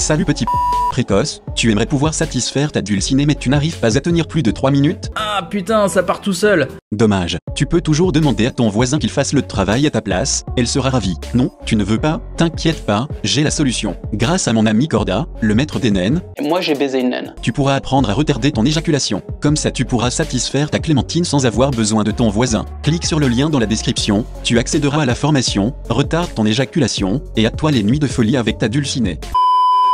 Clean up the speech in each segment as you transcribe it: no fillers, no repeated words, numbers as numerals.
Salut petit précoce, tu aimerais pouvoir satisfaire ta dulcinée mais tu n'arrives pas à tenir plus de 3 minutes? Ah putain, ça part tout seul. Dommage, tu peux toujours demander à ton voisin qu'il fasse le travail à ta place, elle sera ravie. Non, tu ne veux pas? T'inquiète pas, j'ai la solution. Grâce à mon ami Corda, le maître des naines, Et moi j'ai baisé une naine. tu pourras apprendre à retarder ton éjaculation. Comme ça tu pourras satisfaire ta Clémentine sans avoir besoin de ton voisin. Clique sur le lien dans la description, tu accéderas à la formation, retarde ton éjaculation, et à toi les nuits de folie avec ta dulcinée.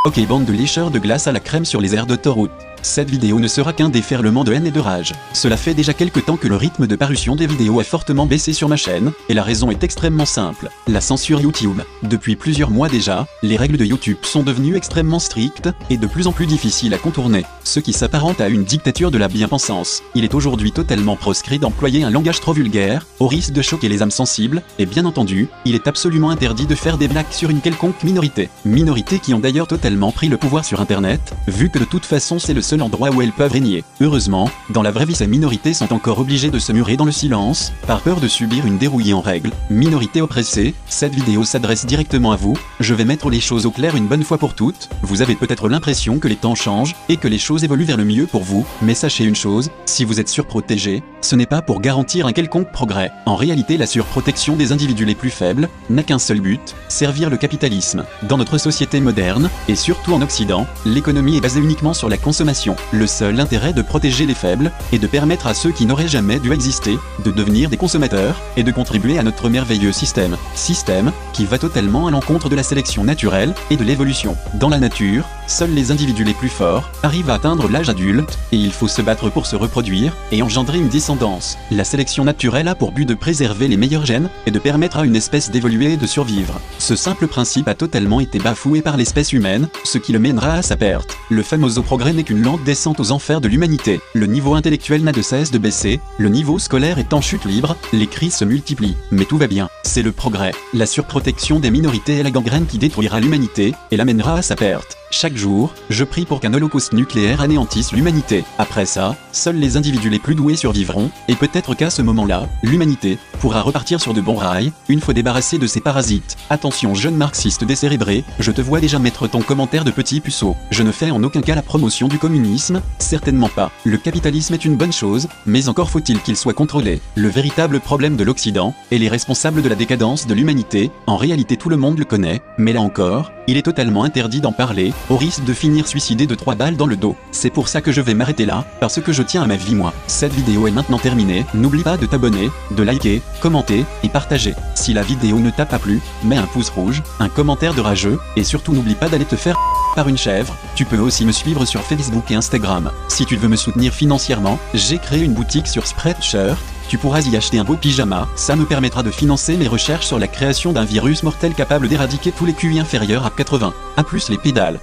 Ok, bande de lécheurs de glace à la crème sur les aires d'autoroute. Cette vidéo ne sera qu'un déferlement de haine et de rage. Cela fait déjà quelques temps que le rythme de parution des vidéos a fortement baissé sur ma chaîne, et la raison est extrêmement simple. La censure YouTube. Depuis plusieurs mois déjà, les règles de YouTube sont devenues extrêmement strictes, et de plus en plus difficiles à contourner, ce qui s'apparente à une dictature de la bien-pensance. Il est aujourd'hui totalement proscrit d'employer un langage trop vulgaire, au risque de choquer les âmes sensibles, et bien entendu, il est absolument interdit de faire des blagues sur une quelconque minorité. Minorités qui ont d'ailleurs totalement pris le pouvoir sur internet, vu que de toute façon c'est le seul endroit où elles peuvent régner. Heureusement, dans la vraie vie ces minorités sont encore obligées de se murer dans le silence, par peur de subir une dérouillée en règle. Minorités oppressées, cette vidéo s'adresse directement à vous, je vais mettre les choses au clair une bonne fois pour toutes, vous avez peut-être l'impression que les temps changent, et que les choses évoluent vers le mieux pour vous, mais sachez une chose, si vous êtes surprotégé, ce n'est pas pour garantir un quelconque progrès. En réalité la surprotection des individus les plus faibles, n'a qu'un seul but, servir le capitalisme. Dans notre société moderne, et surtout en Occident, l'économie est basée uniquement sur la consommation. Le seul intérêt de protéger les faibles est de permettre à ceux qui n'auraient jamais dû exister de devenir des consommateurs et de contribuer à notre merveilleux système. Système qui va totalement à l'encontre de la sélection naturelle et de l'évolution. Dans la nature, seuls les individus les plus forts arrivent à atteindre l'âge adulte et il faut se battre pour se reproduire et engendrer une descendance. La sélection naturelle a pour but de préserver les meilleurs gènes et de permettre à une espèce d'évoluer et de survivre. Ce simple principe a totalement été bafoué par l'espèce humaine, ce qui le mènera à sa perte. Le fameux progrès n'est qu'une lente descente aux enfers de l'humanité. Le niveau intellectuel n'a de cesse de baisser, le niveau scolaire est en chute libre, les crises se multiplient. Mais tout va bien, c'est le progrès. La surprotection des minorités est la gangrène qui détruira l'humanité et l'amènera à sa perte. Chaque jour, je prie pour qu'un holocauste nucléaire anéantisse l'humanité. Après ça, seuls les individus les plus doués survivront, et peut-être qu'à ce moment-là, l'humanité pourra repartir sur de bons rails, une fois débarrassée de ces parasites. Attention jeune marxiste décérébré, je te vois déjà mettre ton commentaire de petit puceau. Je ne fais en aucun cas la promotion du communisme, certainement pas. Le capitalisme est une bonne chose, mais encore faut-il qu'il soit contrôlé. Le véritable problème de l'Occident, et les responsables de la décadence de l'humanité, en réalité tout le monde le connaît, mais là encore, il est totalement interdit d'en parler, au risque de finir suicidé de 3 balles dans le dos. C'est pour ça que je vais m'arrêter là, parce que je tiens à ma vie moi. Cette vidéo est maintenant terminée, n'oublie pas de t'abonner, de liker, commenter, et partager. Si la vidéo ne t'a pas plu, mets un pouce rouge, un commentaire de rageux, et surtout n'oublie pas d'aller te faire par une chèvre. Tu peux aussi me suivre sur Facebook et Instagram. Si tu veux me soutenir financièrement, j'ai créé une boutique sur Spreadshirt. Tu pourras y acheter un beau pyjama, ça me permettra de financer mes recherches sur la création d'un virus mortel capable d'éradiquer tous les QI inférieurs à 80. A plus les pédales.